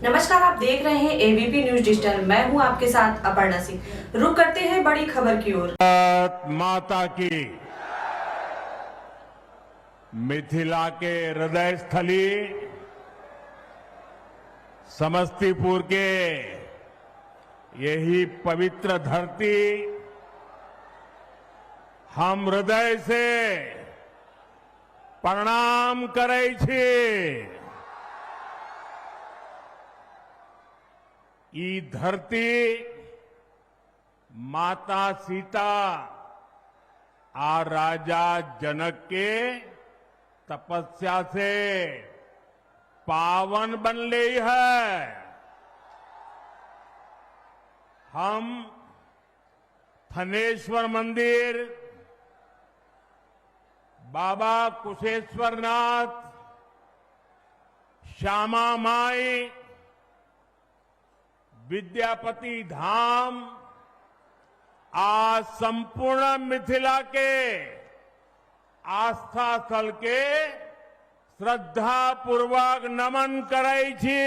नमस्कार, आप देख रहे हैं एबीपी न्यूज डिजिटल। मैं हूं आपके साथ अपर्णा सिंह। रुक करते हैं बड़ी खबर की ओर। माता की मिथिला के हृदय स्थली समस्तीपुर के यही पवित्र धरती हम हृदय से प्रणाम करै छी। ई धरती माता सीता और राजा जनक के तपस्या से पावन बन ली है। हम थनेश्वर मंदिर, बाबा कुशेश्वरनाथ, श्यामा माई, विद्यापति धाम आज संपूर्ण मिथिला के आस्था स्थल के श्रद्धा पूर्वक नमन करै छी।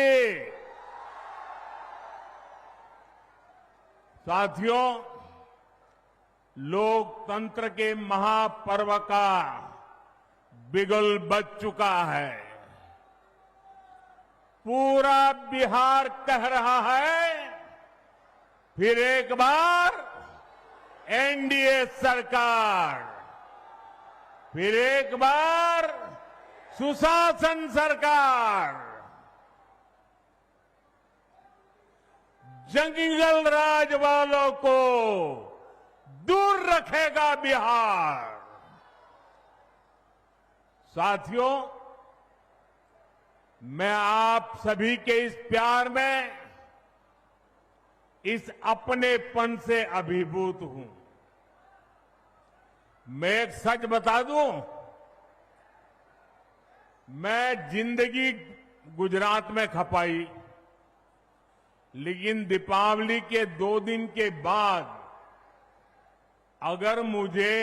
साथियों, लोकतंत्र के महापर्व का बिगुल बज चुका है। पूरा बिहार कह रहा है, फिर एक बार एनडीए सरकार, फिर एक बार सुशासन सरकार। जंगल राज वालों को दूर रखेगा बिहार। साथियों, मैं आप सभी के इस प्यार में, इस अपनेपन से अभिभूत हूं। मैं एक सच बता दूं, मैं जिंदगी गुजरात में खपाई, लेकिन दीपावली के 2 दिन के बाद अगर मुझे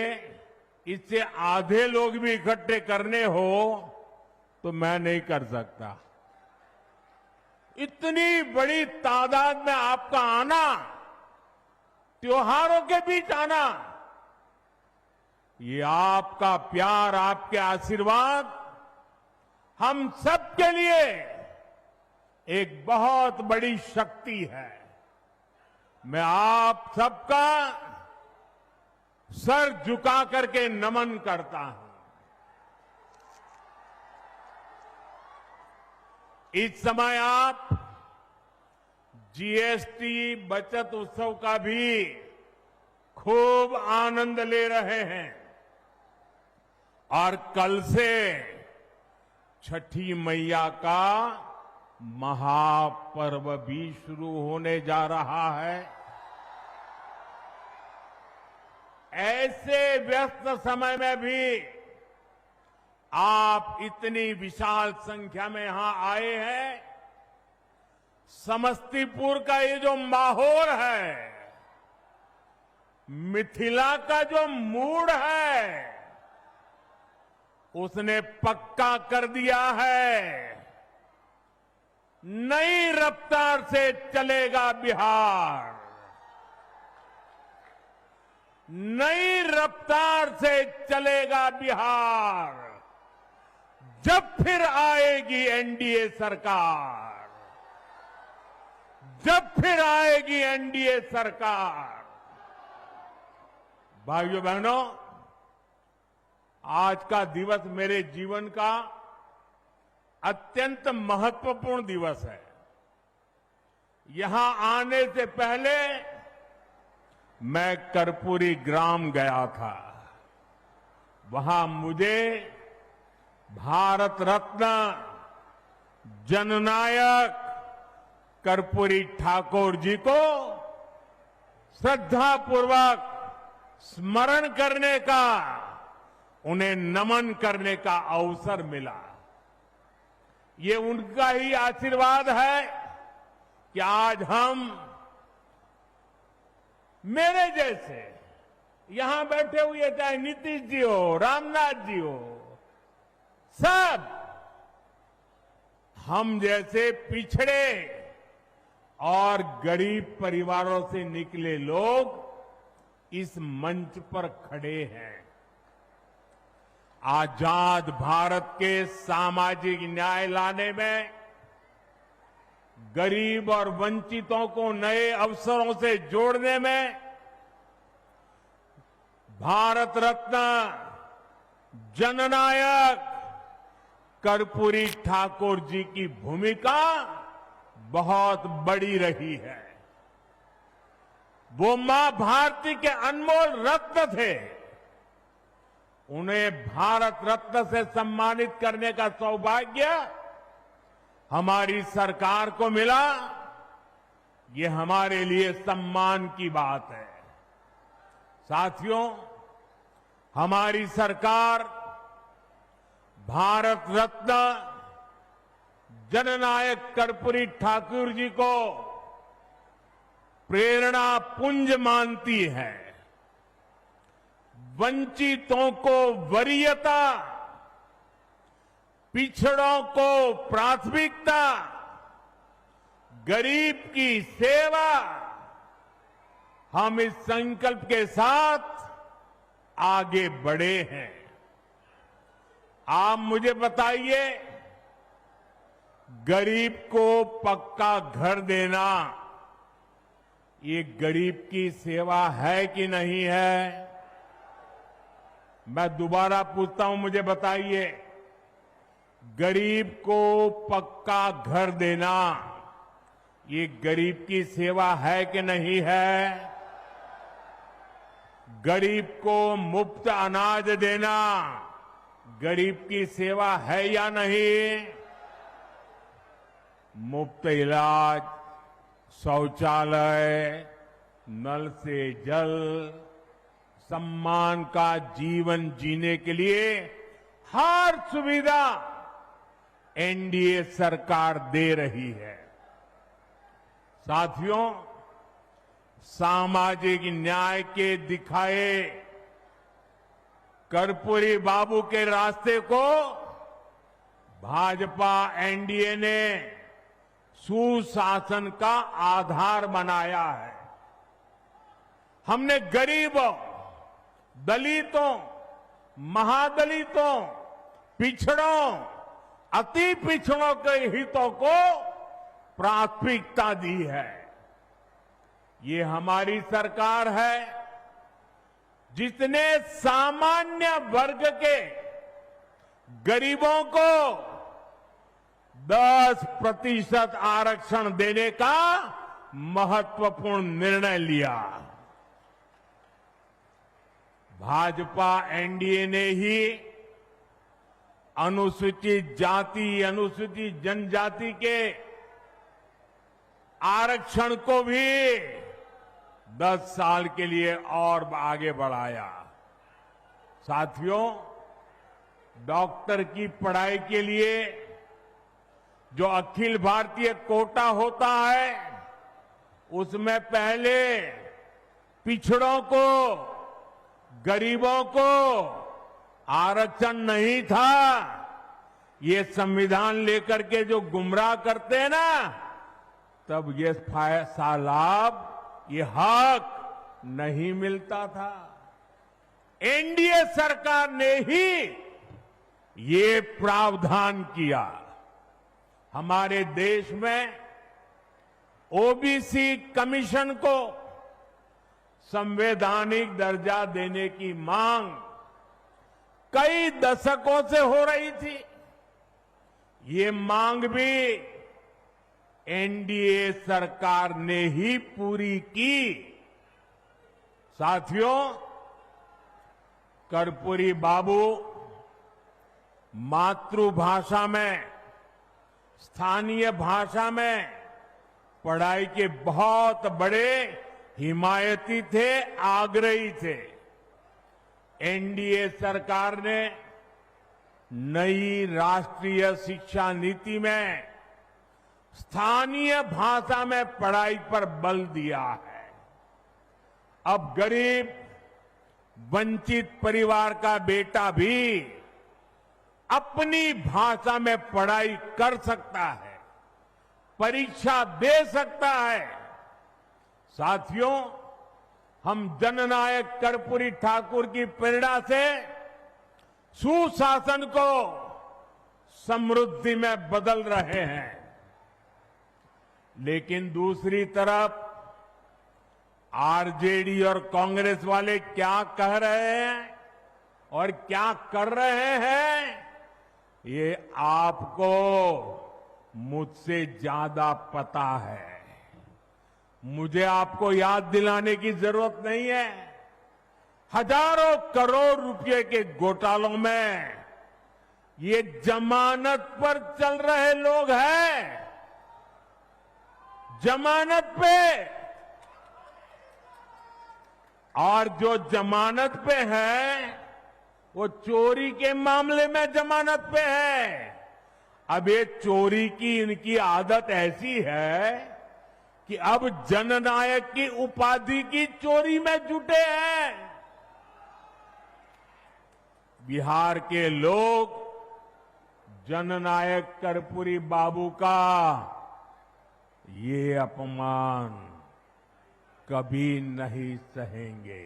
इससे आधे लोग भी इकट्ठे करने हो तो मैं नहीं कर सकता। इतनी बड़ी तादाद में आपका आना, त्योहारों के बीच आना, ये आपका प्यार, आपके आशीर्वाद हम सबके लिए एक बहुत बड़ी शक्ति है। मैं आप सबका सर झुका करके नमन करता हूं। इस समय आप जीएसटी बचत उत्सव का भी खूब आनंद ले रहे हैं और कल से छठी मैया का महापर्व भी शुरू होने जा रहा है। ऐसे व्यस्त समय में भी आप इतनी विशाल संख्या में यहां आए हैं। समस्तीपुर का ये जो माहौल है, मिथिला का जो मूड है, उसने पक्का कर दिया है, नई रफ्तार से चलेगा बिहार, नई रफ्तार से चलेगा बिहार। जब फिर आएगी एनडीए सरकार, जब फिर आएगी एनडीए सरकार। भाइयों बहनों, आज का दिवस मेरे जीवन का अत्यंत महत्वपूर्ण दिवस है। यहां आने से पहले मैं कर्पूरी ग्राम गया था। वहां मुझे भारत रत्न जननायक कर्पूरी ठाकुर जी को श्रद्धापूर्वक स्मरण करने का, उन्हें नमन करने का अवसर मिला। ये उनका ही आशीर्वाद है कि आज हम, मेरे जैसे यहां बैठे हुए, चाहे नीतीश जी हो, रामनाथ जी हो, सब हम जैसे पिछड़े और गरीब परिवारों से निकले लोग इस मंच पर खड़े हैं। आजाद भारत के सामाजिक न्याय लाने में, गरीब और वंचितों को नए अवसरों से जोड़ने में भारत रत्न जननायक कर्पूरी ठाकुर जी की भूमिका बहुत बड़ी रही है। वो मां भारती के अनमोल रत्न थे। उन्हें भारत रत्न से सम्मानित करने का सौभाग्य हमारी सरकार को मिला। ये हमारे लिए सम्मान की बात है। साथियों, हमारी सरकार भारत रत्न जननायक कर्पूरी ठाकुर जी को प्रेरणा पुंज मानती है। वंचितों को वरीयता, पिछड़ों को प्राथमिकता, गरीब की सेवा, हम इस संकल्प के साथ आगे बढ़े हैं। आप मुझे बताइए, गरीब को पक्का घर देना ये गरीब की सेवा है कि नहीं है? मैं दोबारा पूछता हूं, मुझे बताइए, गरीब को पक्का घर देना ये गरीब की सेवा है कि नहीं है? गरीब को मुफ्त अनाज देना गरीब की सेवा है या नहीं? मुफ्त इलाज, शौचालय, नल से जल, सम्मान का जीवन जीने के लिए हर सुविधा एनडीए सरकार दे रही है। साथियों, सामाजिक न्याय के दिखाए कर्पूरी बाबू के रास्ते को भाजपा एनडीए ने सुशासन का आधार बनाया है। हमने गरीबों, दलितों, महादलितों, पिछड़ों, अति पिछड़ों के हितों को प्राथमिकता दी है। ये हमारी सरकार है जिसने सामान्य वर्ग के गरीबों को 10% आरक्षण देने का महत्वपूर्ण निर्णय लिया। भाजपा एनडीए ने ही अनुसूचित जाति, अनुसूचित जनजाति के आरक्षण को भी 10 साल के लिए और आगे बढ़ाया। साथियों, डॉक्टर की पढ़ाई के लिए जो अखिल भारतीय कोटा होता है, उसमें पहले पिछड़ों को, गरीबों को आरक्षण नहीं था। ये संविधान लेकर के जो गुमराह करते हैं ना, तब ये लाभ, ये हक नहीं मिलता था। एनडीए सरकार ने ही ये प्रावधान किया। हमारे देश में ओबीसी कमीशन को संवैधानिक दर्जा देने की मांग कई दशकों से हो रही थी। ये मांग भी एनडीए सरकार ने ही पूरी की। साथियों, कर्पूरी बाबू मातृभाषा में, स्थानीय भाषा में पढ़ाई के बहुत बड़े हिमायती थे, आग्रही थे। एनडीए सरकार ने नई राष्ट्रीय शिक्षा नीति में स्थानीय भाषा में पढ़ाई पर बल दिया है। अब गरीब, वंचित परिवार का बेटा भी अपनी भाषा में पढ़ाई कर सकता है। परीक्षा दे सकता है। साथियों, हम जननायक कर्पूरी ठाकुर की प्रेरणा से सुशासन को समृद्धि में बदल रहे हैं। लेकिन दूसरी तरफ आरजेडी और कांग्रेस वाले क्या कह रहे हैं और क्या कर रहे हैं, ये आपको मुझसे ज्यादा पता है। मुझे आपको याद दिलाने की जरूरत नहीं है। हजारों करोड़ रुपए के घोटालों में ये जमानत पर चल रहे लोग हैं, जमानत पे। और जो जमानत पे है वो चोरी के मामले में जमानत पे है। अब ये चोरी की इनकी आदत ऐसी है कि अब जननायक की उपाधि की चोरी में जुटे हैं। बिहार के लोग जननायक कर्पूरी बाबू का ये अपमान कभी नहीं सहेंगे,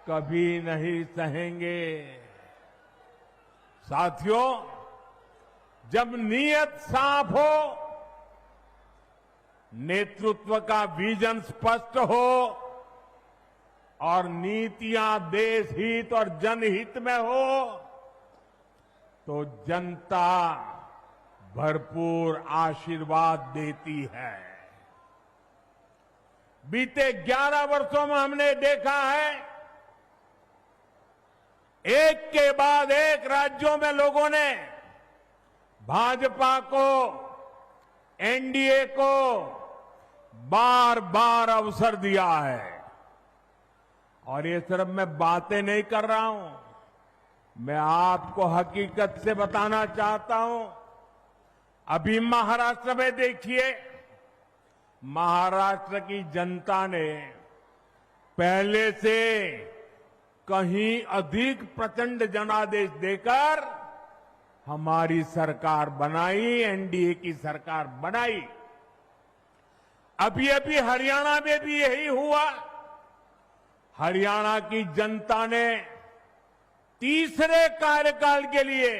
कभी नहीं सहेंगे। साथियों, जब नीयत साफ हो, नेतृत्व का विजन स्पष्ट हो और नीतियां देश हित और जनहित में हो, तो जनता भरपूर आशीर्वाद देती है। बीते 11 वर्षों में हमने देखा है, एक के बाद एक राज्यों में लोगों ने भाजपा को, एनडीए को बार बार अवसर दिया है। और ये सिर्फ मैं बातें नहीं कर रहा हूं, मैं आपको हकीकत से बताना चाहता हूं। अभी महाराष्ट्र में देखिए, महाराष्ट्र की जनता ने पहले से कहीं अधिक प्रचंड जनादेश देकर हमारी सरकार बनाई, एनडीए की सरकार बनाई। अभी अभी हरियाणा में भी यही हुआ। हरियाणा की जनता ने तीसरे कार्यकाल के लिए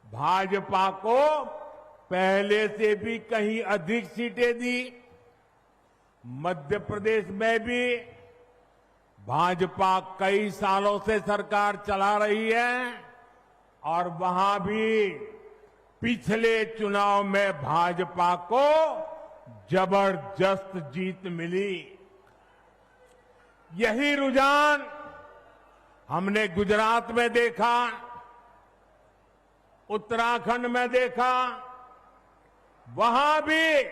भाजपा को पहले से भी कहीं अधिक सीटें दी। मध्य प्रदेश में भी भाजपा कई सालों से सरकार चला रही है और वहां भी पिछले चुनाव में भाजपा को जबरदस्त जीत मिली। यही रुझान हमने गुजरात में देखा, उत्तराखंड में देखा, वहां भी।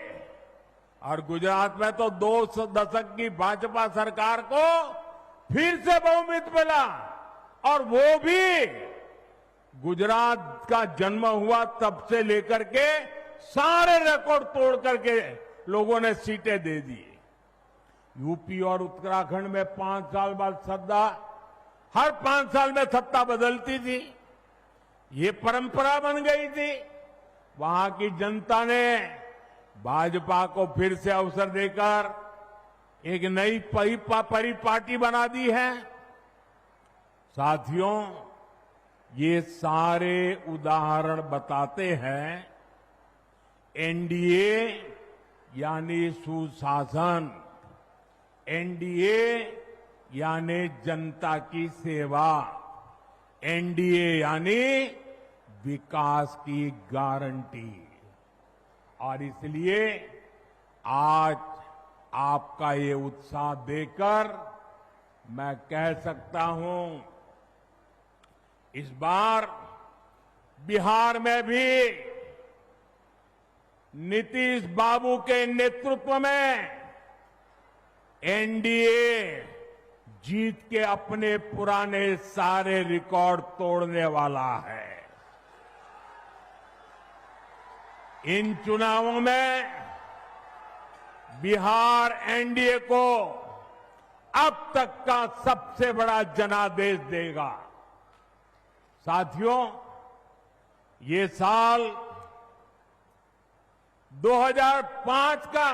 और गुजरात में तो 2 दशक की भाजपा सरकार को फिर से बहुमत मिला, और वो भी गुजरात का जन्म हुआ तब से लेकर के सारे रिकॉर्ड तोड़ करके लोगों ने सीटें दे दी। यूपी और उत्तराखंड में 5 साल बाद सत्ता, हर 5 साल में सत्ता बदलती थी, ये परंपरा बन गई थी। वहां की जनता ने भाजपा को फिर से अवसर देकर एक नई परिपाटी बना दी है। साथियों, ये सारे उदाहरण बताते हैं एनडीए यानी सुशासन, एनडीए यानी जनता की सेवा, एनडीए यानी विकास की गारंटी। और इसलिए आज आपका ये उत्साह देखकर मैं कह सकता हूं, इस बार बिहार में भी नीतीश बाबू के नेतृत्व में एनडीए जीत के अपने पुराने सारे रिकॉर्ड तोड़ने वाला है। इन चुनावों में बिहार एनडीए को अब तक का सबसे बड़ा जनादेश देगा। साथियों, ये साल 2005 का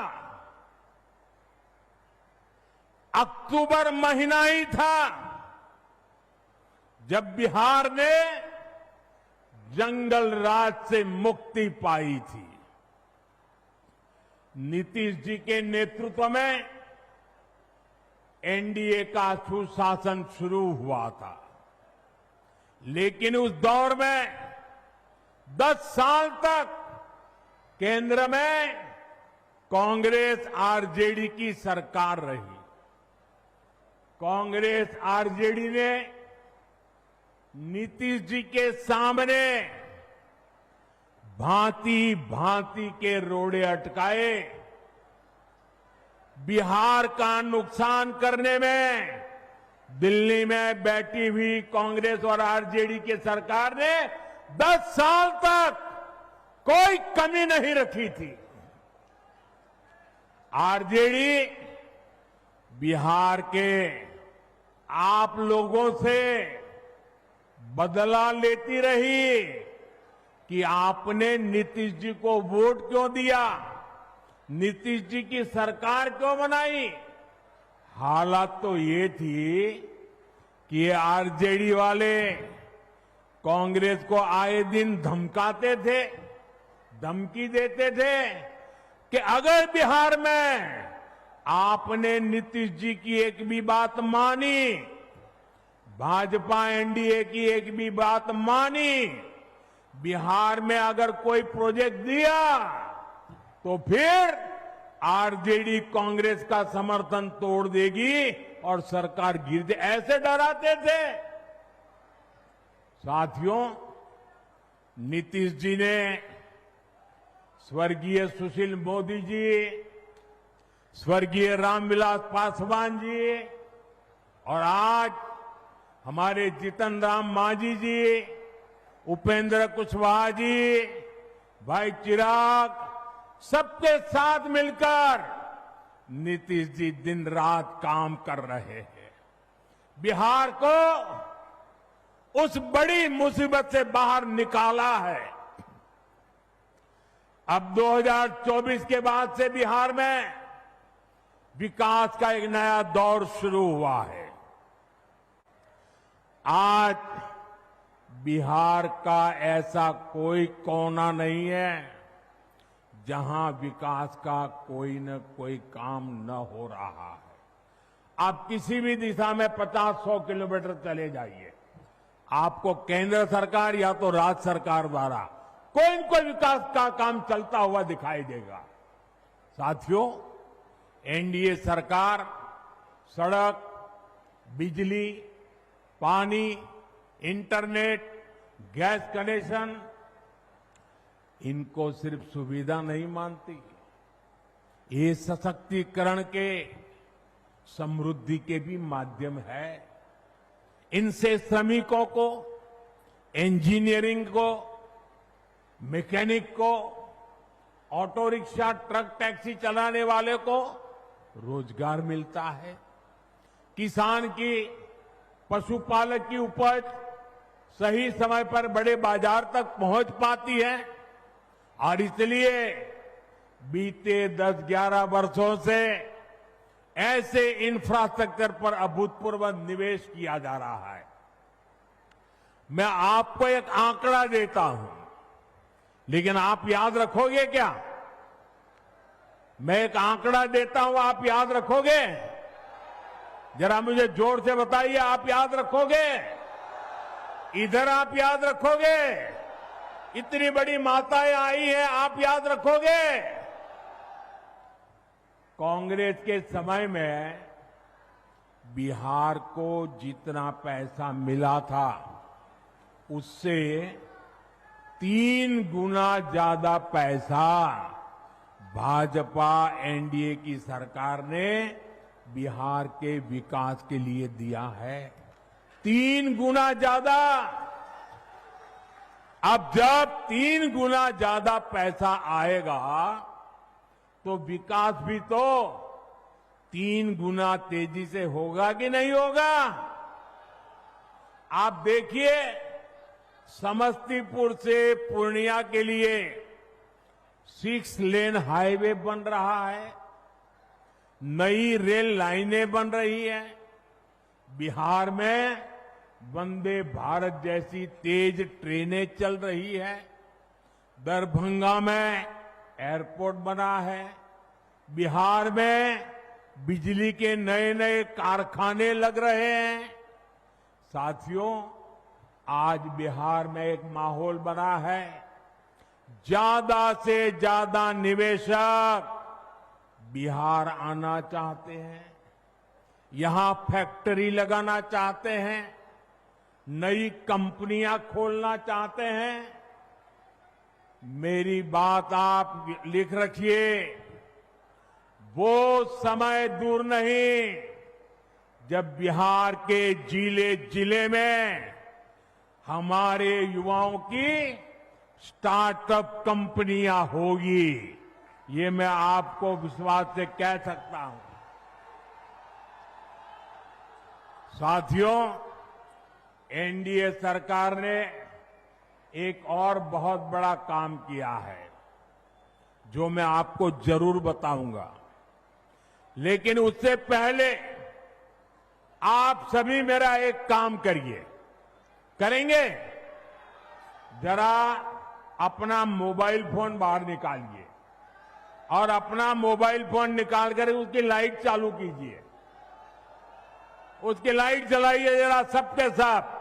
अक्टूबर महीना ही था जब बिहार ने जंगल राज से मुक्ति पाई थी। नीतीश जी के नेतृत्व में एनडीए का सुशासन शुरू हुआ था, लेकिन उस दौर में 10 साल तक केंद्र में कांग्रेस आरजेडी की सरकार रही। कांग्रेस आरजेडी ने नीतीश जी के सामने भांति भांति के रोड़े अटकाए, बिहार का नुकसान करने में दिल्ली में बैठी हुई कांग्रेस और आरजेडी की सरकार ने 10 साल तक कोई कमी नहीं रखी थी। आरजेडी बिहार के आप लोगों से बदला लेती रही कि आपने नीतीश जी को वोट क्यों दिया, नीतीश जी की सरकार क्यों बनाई। हालात तो ये थी कि ये आरजेडी वाले कांग्रेस को आए दिन धमकाते थे, धमकी देते थे कि अगर बिहार में आपने नीतीश जी की एक भी बात मानी, भाजपा एनडीए की एक भी बात मानी, बिहार में अगर कोई प्रोजेक्ट दिया तो फिर आरजेडी कांग्रेस का समर्थन तोड़ देगी और सरकार गिर जाए, ऐसे डराते थे। साथियों, नीतीश जी ने स्वर्गीय सुशील मोदी जी, स्वर्गीय रामविलास पासवान जी और आज हमारे जीतन राम मांझी जी, उपेंद्र कुशवाहा जी, भाई चिराग, सबके साथ मिलकर नीतीश जी दिन रात काम कर रहे हैं। बिहार को उस बड़ी मुसीबत से बाहर निकाला है। अब 2024 के बाद से बिहार में विकास का एक नया दौर शुरू हुआ है। आज बिहार का ऐसा कोई कोना नहीं है जहां विकास का कोई न कोई काम न हो रहा है। आप किसी भी दिशा में 50-100 किलोमीटर चले जाइए, आपको केंद्र सरकार या तो राज्य सरकार द्वारा कोई न कोई विकास का काम चलता हुआ दिखाई देगा। साथियों, एनडीए सरकार सड़क, बिजली, पानी, इंटरनेट, गैस कनेक्शन, इनको सिर्फ सुविधा नहीं मानती, ये सशक्तिकरण के, समृद्धि के भी माध्यम है। इनसे श्रमिकों को, इंजीनियरिंग को, मैकेनिक को, ऑटो रिक्शा, ट्रक, टैक्सी चलाने वाले को रोजगार मिलता है। किसान की, पशुपालक की उपज सही समय पर बड़े बाजार तक पहुंच पाती है और इसलिए बीते 10-11 वर्षों से ऐसे इंफ्रास्ट्रक्चर पर अभूतपूर्व निवेश किया जा रहा है। मैं आपको एक आंकड़ा देता हूं, लेकिन आप याद रखोगे क्या? मैं एक आंकड़ा देता हूं, आप याद रखोगे? जरा मुझे जोर से बताइए, आप याद रखोगे? इधर आप याद रखोगे? इतनी बड़ी माताएं आई हैं, आप याद रखोगे? कांग्रेस के समय में बिहार को जितना पैसा मिला था उससे 3 गुना ज्यादा पैसा भाजपा एनडीए की सरकार ने बिहार के विकास के लिए दिया है। 3 गुना ज्यादा। अब जब 3 गुना ज्यादा पैसा आएगा तो विकास भी तो 3 गुना तेजी से होगा कि नहीं होगा? आप देखिए, समस्तीपुर से पूर्णिया के लिए 6 लेन हाईवे बन रहा है, नई रेल लाइनें बन रही है, बिहार में वंदे भारत जैसी तेज ट्रेनें चल रही है, दरभंगा में एयरपोर्ट बना है, बिहार में बिजली के नए नए कारखाने लग रहे हैं। साथियों, आज बिहार में एक माहौल बना है, ज्यादा से ज्यादा निवेशक बिहार आना चाहते हैं, यहां फैक्ट्री लगाना चाहते हैं, नई कंपनियां खोलना चाहते हैं। मेरी बात आप लिख रखिए, वो समय दूर नहीं जब बिहार के जिले जिले में हमारे युवाओं की स्टार्टअप कंपनियां होगी। ये मैं आपको विश्वास से कह सकता हूं। साथियों, एनडीए सरकार ने एक और बहुत बड़ा काम किया है जो मैं आपको जरूर बताऊंगा, लेकिन उससे पहले आप सभी मेरा एक काम करिए। करेंगे? जरा अपना मोबाइल फोन बाहर निकालिए और अपना मोबाइल फोन निकाल कर उसकी लाइट चालू कीजिए, उसकी लाइट जलाइए जरा सबके सब।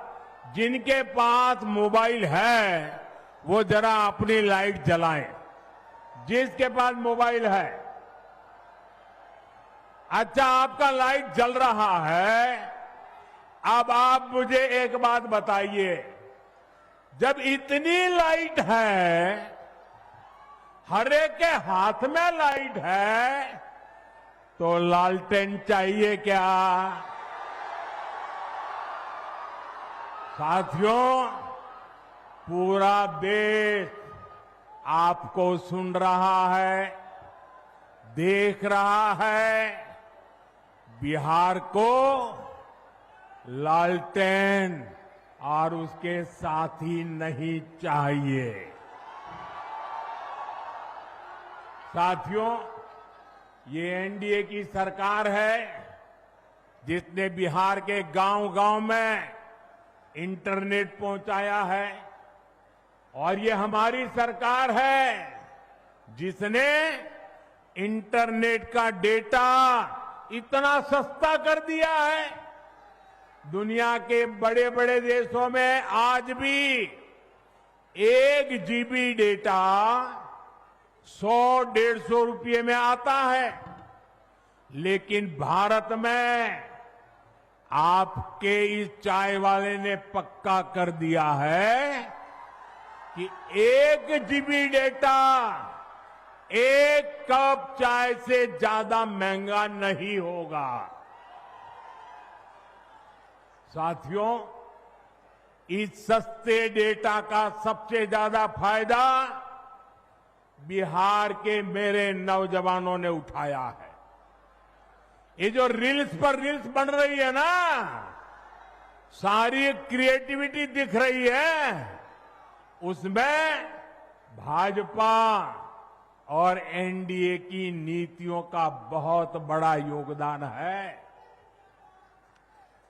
जिनके पास मोबाइल है वो जरा अपनी लाइट जलाएं, जिसके पास मोबाइल है। अच्छा, आपका लाइट जल रहा है। अब आप मुझे एक बात बताइए, जब इतनी लाइट है, हर एक के हाथ में लाइट है, तो लालटेन चाहिए क्या? साथियों, पूरा देश आपको सुन रहा है, देख रहा है। बिहार को लालटेन और उसके साथी नहीं चाहिए। साथियों, ये एनडीए की सरकार है जिसने बिहार के गांव-गांव में इंटरनेट पहुंचाया है, और ये हमारी सरकार है जिसने इंटरनेट का डेटा इतना सस्ता कर दिया है। दुनिया के बड़े बड़े देशों में आज भी 1 जीबी डेटा 100-150 रुपये में आता है, लेकिन भारत में आपके इस चाय वाले ने पक्का कर दिया है कि 1 जीबी डेटा 1 कप चाय से ज्यादा महंगा नहीं होगा। साथियों, इस सस्ते डेटा का सबसे ज्यादा फायदा बिहार के मेरे नौजवानों ने उठाया है। ये जो रील्स पर रील्स बन रही है ना, सारी क्रिएटिविटी दिख रही है, उसमें भाजपा और एनडीए की नीतियों का बहुत बड़ा योगदान है।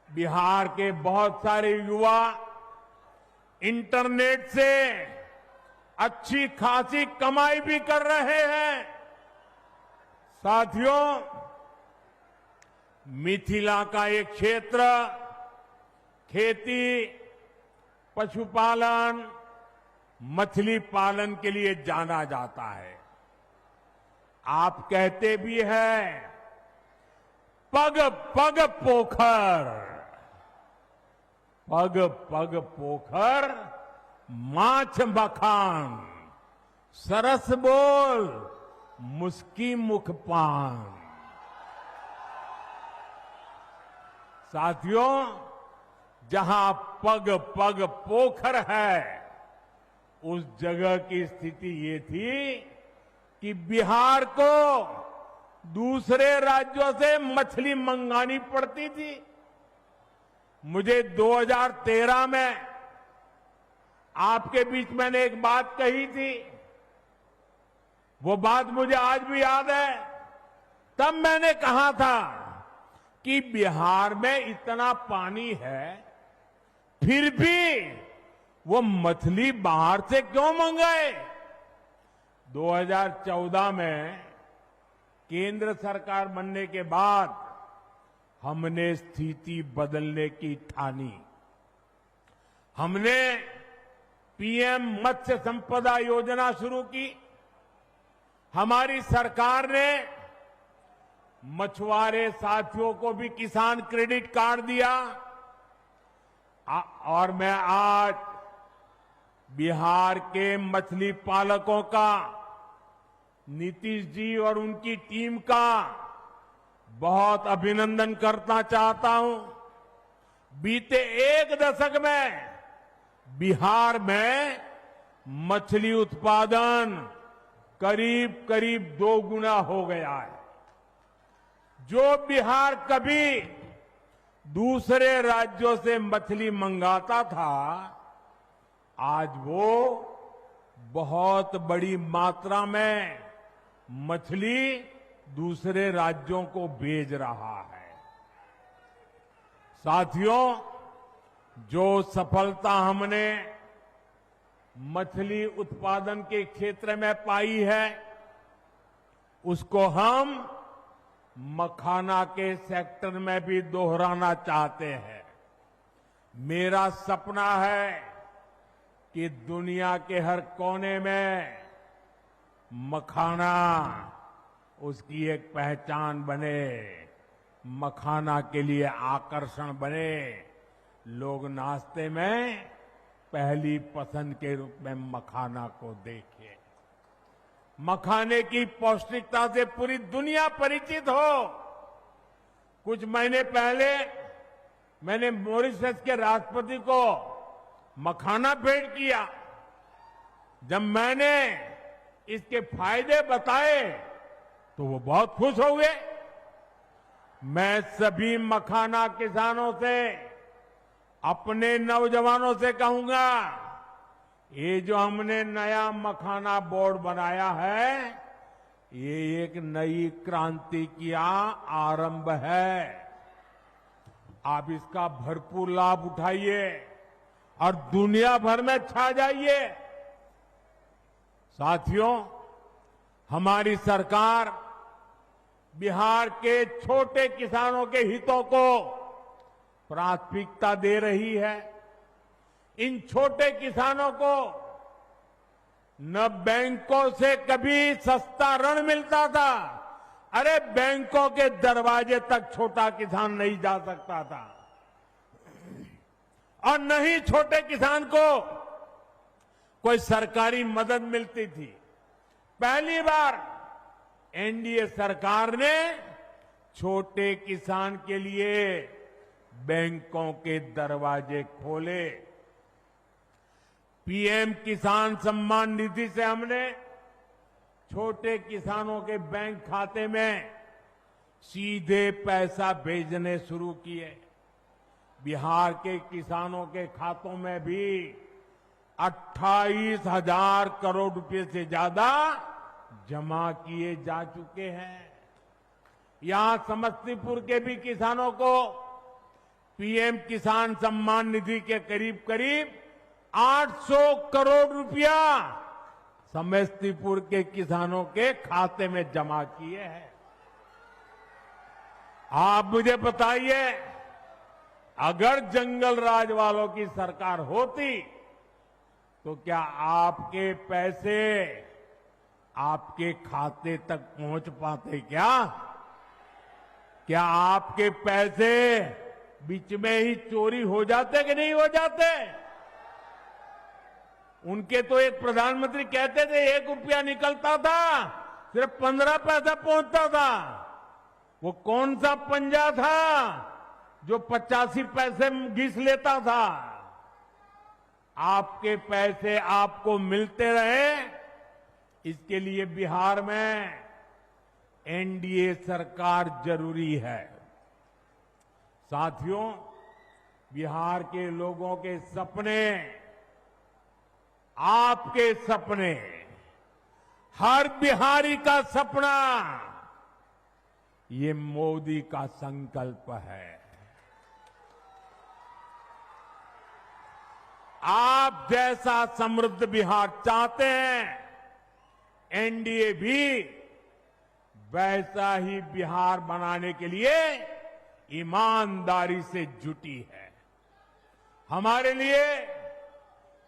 बिहार के बहुत सारे युवा इंटरनेट से अच्छी खासी कमाई भी कर रहे हैं। साथियों, मिथिला का एक क्षेत्र खेती, पशुपालन, मछली पालन के लिए जाना जाता है। आप कहते भी हैं, पग पग पोखर, पग पग पोखर माछ मखान, सरस बोल मुस्की मुख पान। साथियों, जहां पग पग पोखर है, उस जगह की स्थिति ये थी कि बिहार को दूसरे राज्यों से मछली मंगानी पड़ती थी। मुझे 2013 में आपके बीच मैंने एक बात कही थी वो बात मुझे आज भी याद है। तब मैंने कहा था कि बिहार में इतना पानी है, फिर भी वो मछली बाहर से क्यों मंगाए। 2014 में केंद्र सरकार बनने के बाद हमने स्थिति बदलने की ठानी। हमने पीएम मत्स्य संपदा योजना शुरू की। हमारी सरकार ने मछुआरे साथियों को भी किसान क्रेडिट कार्ड दिया। और मैं आज बिहार के मछली पालकों का, नीतीश जी और उनकी टीम का बहुत अभिनंदन करना चाहता हूं। बीते एक दशक में बिहार में मछली उत्पादन करीब करीब 2 गुना हो गया है। जो बिहार कभी दूसरे राज्यों से मछली मंगाता था, आज वो बहुत बड़ी मात्रा में मछली दूसरे राज्यों को भेज रहा है। साथियों, जो सफलता हमने मछली उत्पादन के क्षेत्र में पाई है, उसको हम मखाना के सेक्टर में भी दोहराना चाहते हैं। मेरा सपना है कि दुनिया के हर कोने में मखाना उसकी एक पहचान बने, मखाना के लिए आकर्षण बने, लोग नाश्ते में पहली पसंद के रूप में मखाना को देखें। मखाने की पौष्टिकता से पूरी दुनिया परिचित हो। कुछ महीने पहले मैंने मॉरिशस के राष्ट्रपति को मखाना भेंट किया। जब मैंने इसके फायदे बताए तो वो बहुत खुश हो गए। मैं सभी मखाना किसानों से, अपने नौजवानों से कहूंगा, ये जो हमने नया मखाना बोर्ड बनाया है, ये एक नई क्रांति की आरंभ है। आप इसका भरपूर लाभ उठाइए और दुनिया भर में छा जाइए। साथियों, हमारी सरकार बिहार के छोटे किसानों के हितों को प्राथमिकता दे रही है। इन छोटे किसानों को न बैंकों से कभी सस्ता ऋण मिलता था। अरे बैंकों के दरवाजे तक छोटा किसान नहीं जा सकता था, और न ही छोटे किसान को कोई सरकारी मदद मिलती थी। पहली बार एनडीए सरकार ने छोटे किसान के लिए बैंकों के दरवाजे खोले। पीएम किसान सम्मान निधि से हमने छोटे किसानों के बैंक खाते में सीधे पैसा भेजने शुरू किए। बिहार के किसानों के खातों में भी 28,000 करोड़ रुपए से ज्यादा जमा किए जा चुके हैं। यहां समस्तीपुर के भी किसानों को पीएम किसान सम्मान निधि के करीब करीब 800 करोड़ रुपया समस्तीपुर के किसानों के खाते में जमा किए हैं। आप मुझे बताइए, अगर जंगल राज वालों की सरकार होती तो क्या आपके पैसे आपके खाते तक पहुंच पाते? क्या आपके पैसे बीच में ही चोरी हो जाते कि नहीं हो जाते? उनके तो एक प्रधानमंत्री कहते थे 1 रुपया निकलता था, सिर्फ 15 पैसा पहुंचता था। वो कौन सा पंजा था जो 85 पैसे घिस लेता था? आपके पैसे आपको मिलते रहे, इसके लिए बिहार में एनडीए सरकार जरूरी है। साथियों, बिहार के लोगों के सपने, आपके सपने हर बिहारी का सपना, ये मोदी का संकल्प है। आप जैसा समृद्ध बिहार चाहते हैं, एनडीए भी वैसा ही बिहार बनाने के लिए ईमानदारी से जुटी है। हमारे लिए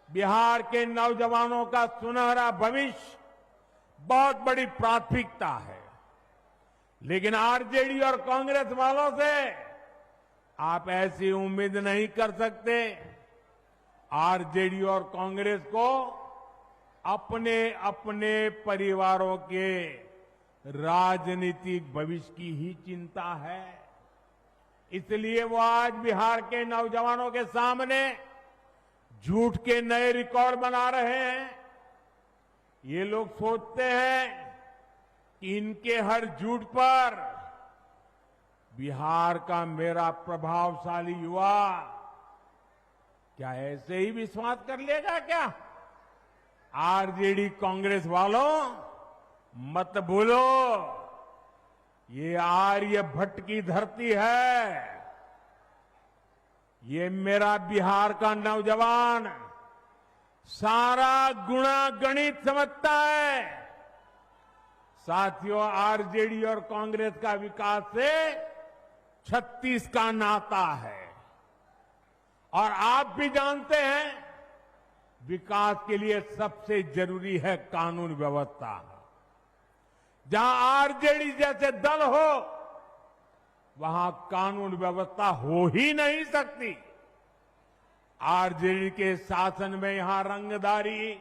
बिहार के नौजवानों का सुनहरा भविष्य बहुत बड़ी प्राथमिकता है, लेकिन आरजेडी और कांग्रेस वालों से आप ऐसी उम्मीद नहीं कर सकते। आरजेडी और कांग्रेस को अपने अपने परिवारों के राजनीतिक भविष्य की ही चिंता है। इसलिए वो आज बिहार के नौजवानों के सामने झूठ के नए रिकॉर्ड बना रहे हैं। ये लोग सोचते हैं कि इनके हर झूठ पर बिहार का मेरा प्रभावशाली युवा क्या ऐसे ही विश्वास कर लेगा क्या? आरजेडी कांग्रेस वालों, मत भूलो, ये आर्यभट्ट की धरती है। ये मेरा बिहार का नौजवान सारा गुणा गणित समझता है। साथियों, आरजेडी और कांग्रेस का विकास से 36 का नाता है, और आप भी जानते हैं विकास के लिए सबसे जरूरी है कानून व्यवस्था। जहां आरजेडी जैसे दल हो, वहां कानून व्यवस्था हो ही नहीं सकती। आरजेडी के शासन में यहां रंगदारी,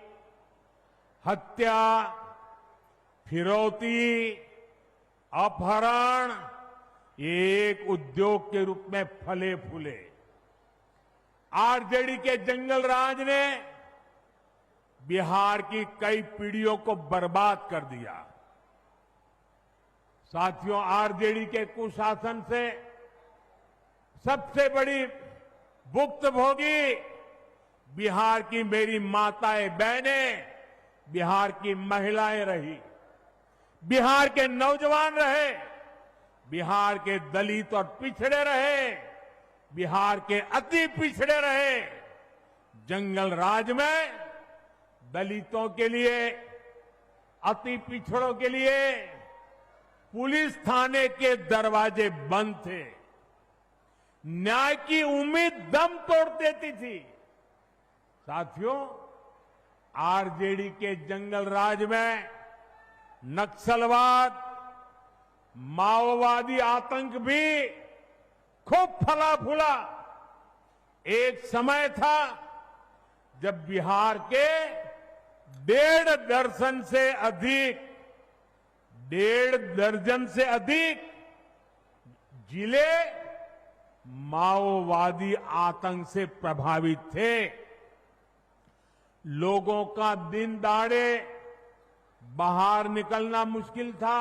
हत्या, फिरौती, अपहरण ये एक उद्योग के रूप में फले फूले। आरजेडी के जंगल राज ने बिहार की कई पीढ़ियों को बर्बाद कर दिया। साथियों, आरजेडी के कुशासन से सबसे बड़ी भुक्तभोगी बिहार की मेरी माताएं बहनें, बिहार की महिलाएं रही, बिहार के नौजवान रहे, बिहार के दलित और पिछड़े रहे, बिहार के अति पिछड़े रहे। जंगल राज में दलितों के लिए, अति पिछड़ों के लिए पुलिस थाने के दरवाजे बंद थे। न्याय की उम्मीद दम तोड़ देती थी। साथियों, आरजेडी के जंगल राज में नक्सलवाद, माओवादी आतंक भी खूब फला फूला। एक समय था जब बिहार के 1.5 दर्जन से अधिक जिले माओवादी आतंक से प्रभावित थे। लोगों का दिन दहाड़े बाहर निकलना मुश्किल था।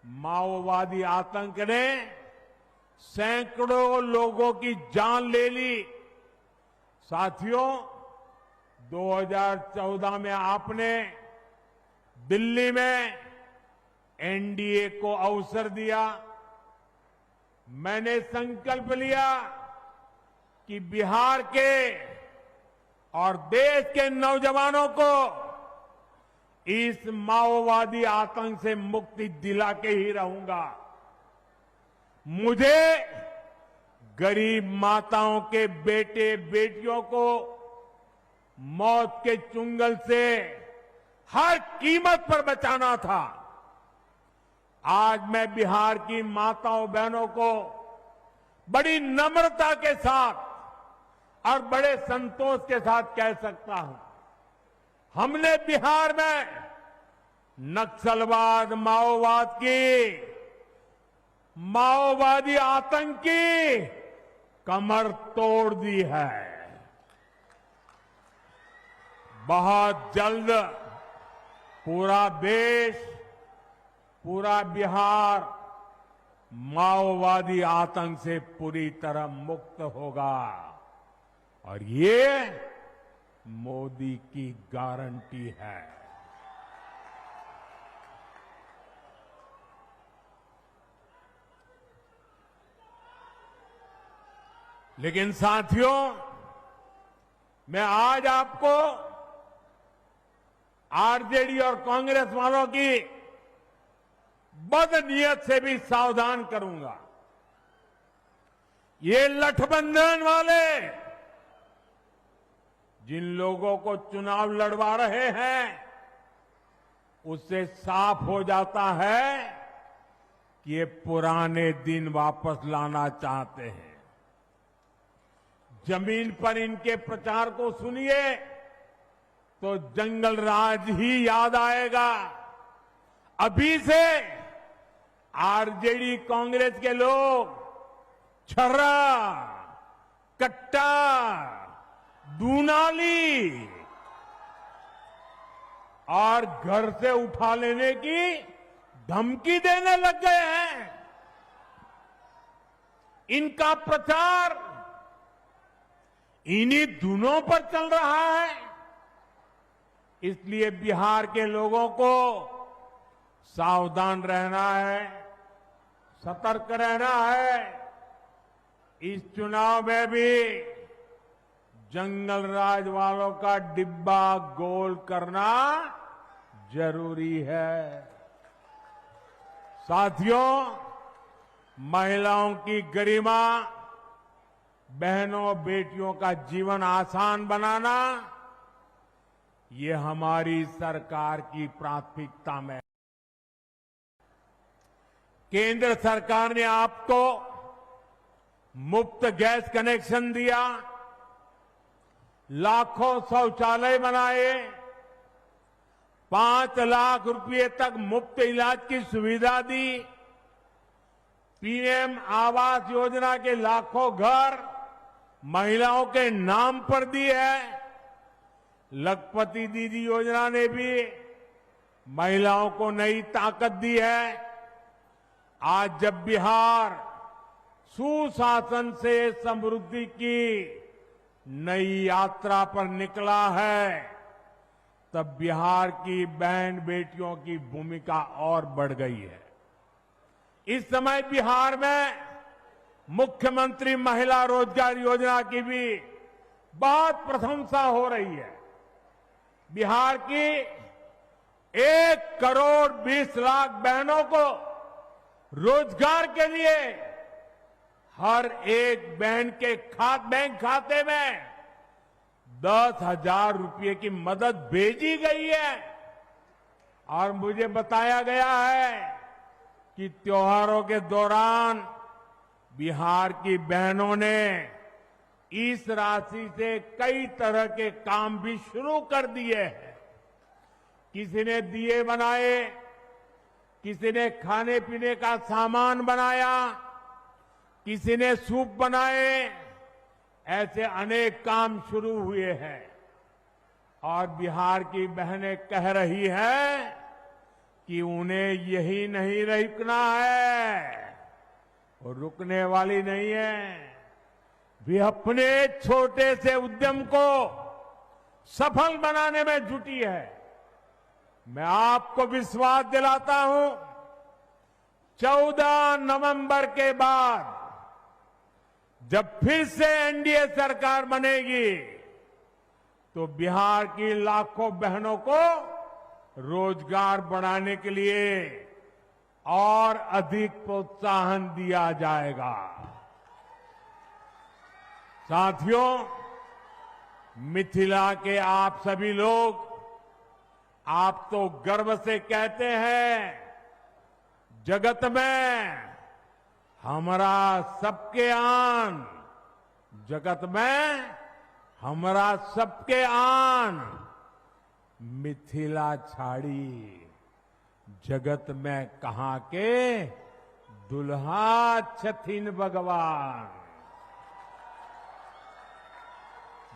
माओवादी आतंक ने सैकड़ों लोगों की जान ले ली। साथियों, 2014 में आपने दिल्ली में एनडीए को अवसर दिया। मैंने संकल्प लिया कि बिहार के और देश के नौजवानों को इस माओवादी आतंक से मुक्ति दिला के ही रहूंगा। मुझे गरीब माताओं के बेटे बेटियों को मौत के चुंगल से हर कीमत पर बचाना था। आज मैं बिहार की माताओं बहनों को बड़ी नम्रता के साथ और बड़े संतोष के साथ कह सकता हूं, हमने बिहार में नक्सलवाद, माओवादी आतंक की कमर तोड़ दी है। बहुत जल्द पूरा देश, पूरा बिहार माओवादी आतंक से पूरी तरह मुक्त होगा, और ये मोदी की गारंटी है। लेकिन साथियों, मैं आज आपको आरजेडी और कांग्रेस वालों की बदनीयत से भी सावधान करूंगा। ये लठबंधन वाले जिन लोगों को चुनाव लड़वा रहे हैं, उससे साफ हो जाता है कि ये पुराने दिन वापस लाना चाहते हैं। जमीन पर इनके प्रचार को सुनिए तो जंगल राज ही याद आएगा। अभी से आरजेडी कांग्रेस के लोग छर्रा, कट्टा, दूनाली और घर से उठा लेने की धमकी देने लग गए हैं। इनका प्रचार इन्हीं धुनों पर चल रहा है। इसलिए बिहार के लोगों को सावधान रहना है, सतर्क रहना है। इस चुनाव में भी जंगल राज वालों का डिब्बा गोल करना जरूरी है। साथियों, महिलाओं की गरिमा, बहनों बेटियों का जीवन आसान बनाना, ये हमारी सरकार की प्राथमिकता में है। केंद्र सरकार ने आपको मुफ्त गैस कनेक्शन दिया, लाखों शौचालय बनाए, 5 लाख रुपए तक मुफ्त इलाज की सुविधा दी, पीएम आवास योजना के लाखों घर महिलाओं के नाम पर दी है। लखपति दीदी योजना ने भी महिलाओं को नई ताकत दी है। आज जब बिहार सुशासन से समृद्धि की नई यात्रा पर निकला है, तब बिहार की बहन बेटियों की भूमिका और बढ़ गई है। इस समय बिहार में मुख्यमंत्री महिला रोजगार योजना की भी बहुत प्रशंसा हो रही है। बिहार की 1 करोड़ 20 लाख बहनों को रोजगार के लिए हर एक बहन के बैंक खाते में 10,000 रुपये की मदद भेजी गई है। और मुझे बताया गया है कि त्योहारों के दौरान बिहार की बहनों ने इस राशि से कई तरह के काम भी शुरू कर दिए हैं। किसी ने दिए बनाए, किसी ने खाने पीने का सामान बनाया, किसी ने सूप बनाए, ऐसे अनेक काम शुरू हुए हैं। और बिहार की बहनें कह रही हैं कि उन्हें यही नहीं रुकना है, और रुकने वाली नहीं है। वे अपने छोटे से उद्यम को सफल बनाने में जुटी है। मैं आपको विश्वास दिलाता हूं, 14 नवंबर के बाद जब फिर से एनडीए सरकार बनेगी, तो बिहार की लाखों बहनों को रोजगार बढ़ाने के लिए और अधिक प्रोत्साहन दिया जाएगा। साथियों, मिथिला के आप सभी लोग, आप तो गर्व से कहते हैं, जगत में हमारा सबके आन, जगत में हमारा सबके आन, मिथिला छाड़ी जगत में कहां के दुल्हा छथिन भगवान।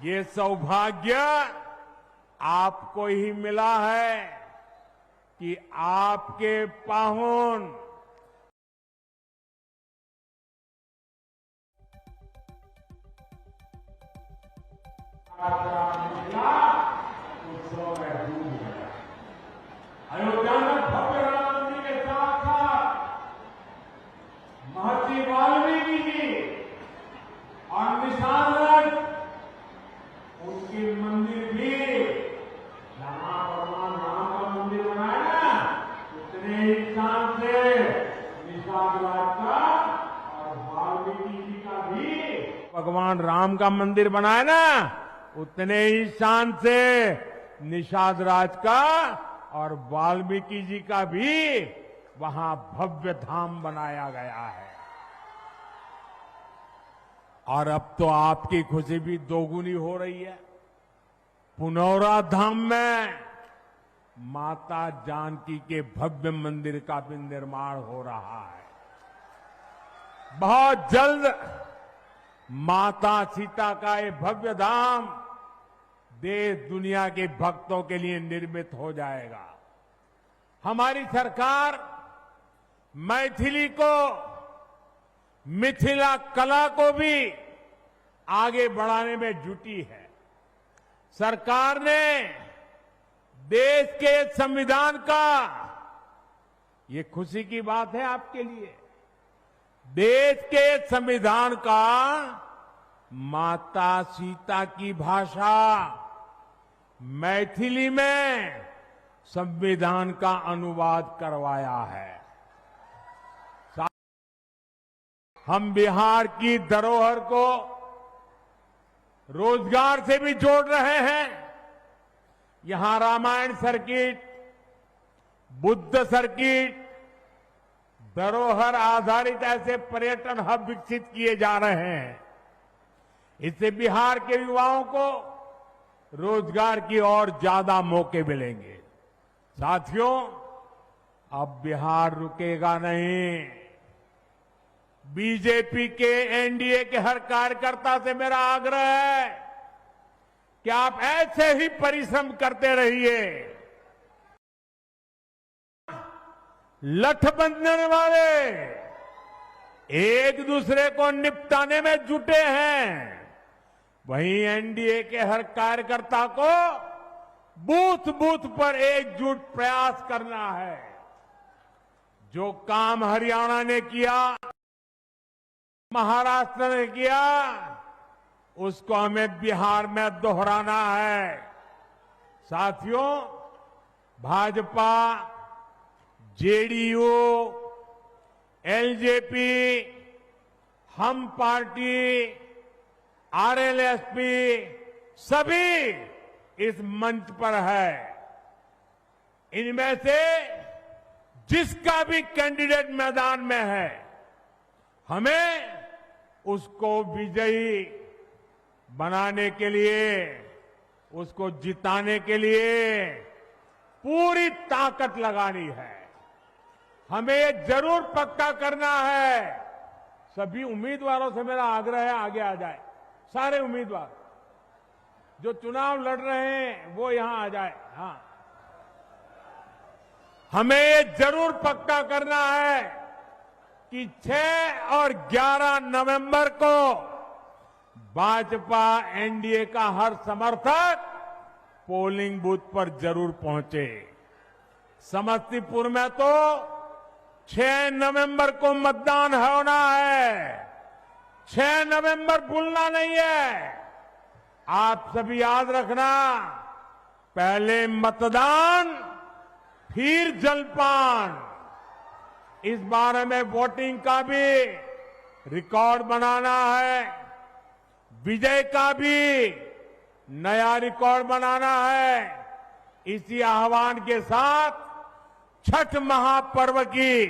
ये सौभाग्य आपको ही मिला है कि आपके पाहुन उत्सव में डूब गया। अयोध्या में भव्य राम मंदिर के साथ साथ महर्षि वाल्मीकि जी और ही शान से निषाद राज का और वाल्मीकि जी का भी भगवान राम का मंदिर बनाया ना, उतने ही शान से निषाद राज का और वाल्मीकि जी का भी वहां भव्य धाम बनाया गया है। और अब तो आपकी खुशी भी दोगुनी हो रही है। पुनौरा धाम में माता जानकी के भव्य मंदिर का भी निर्माण हो रहा है। बहुत जल्द माता सीता का ये भव्य धाम देश दुनिया के भक्तों के लिए निर्मित हो जाएगा। हमारी सरकार मैथिली को, मिथिला कला को भी आगे बढ़ाने में जुटी है। सरकार ने देश के संविधान का, ये खुशी की बात है आपके लिए, देश के संविधान का माता सीता की भाषा मैथिली में संविधान का अनुवाद करवाया है। हम बिहार की धरोहर को रोजगार से भी जोड़ रहे हैं। यहां रामायण सर्किट, बुद्ध सर्किट, धरोहर आधारित ऐसे पर्यटन हब विकसित किए जा रहे हैं। इससे बिहार के युवाओं को रोजगार की और ज्यादा मौके मिलेंगे। साथियों, अब बिहार रुकेगा नहीं। बीजेपी के, एनडीए के हर कार्यकर्ता से मेरा आग्रह है कि आप ऐसे ही परिश्रम करते रहिए। लठ बांधने वाले एक दूसरे को निपटाने में जुटे हैं, वहीं एनडीए के हर कार्यकर्ता को बूथ बूथ पर एकजुट प्रयास करना है। जो काम हरियाणा ने किया, महाराष्ट्र ने किया, उसको हमें बिहार में दोहराना है। साथियों, भाजपा, जेडीयू, एलजेपी, हम पार्टी, आरएलएसपी सभी इस मंच पर है। इनमें से जिसका भी कैंडिडेट मैदान में है, हमें उसको विजयी बनाने के लिए, उसको जिताने के लिए पूरी ताकत लगानी है। हमें ये जरूर पक्का करना है। सभी उम्मीदवारों से मेरा आग्रह है, आगे आ जाए। सारे उम्मीदवार जो चुनाव लड़ रहे हैं वो यहां आ जाए। हाँ, हमें ये जरूर पक्का करना है कि 6 और 11 नवंबर को भाजपा, एनडीए का हर समर्थक पोलिंग बूथ पर जरूर पहुंचे। समस्तीपुर में तो 6 नवंबर को मतदान होना है। 6 नवंबर भूलना नहीं है। आप सभी याद रखना, पहले मतदान फिर जलपान। इस बार हमें वोटिंग का भी रिकॉर्ड बनाना है, विजय का भी नया रिकॉर्ड बनाना है। इसी आह्वान के साथ छठ महापर्व की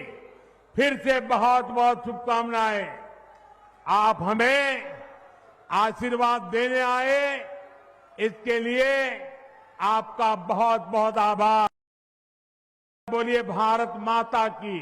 फिर से बहुत बहुत शुभकामनाएं। आप हमें आशीर्वाद देने आए, इसके लिए आपका बहुत बहुत आभार। बोलिए भारत माता की।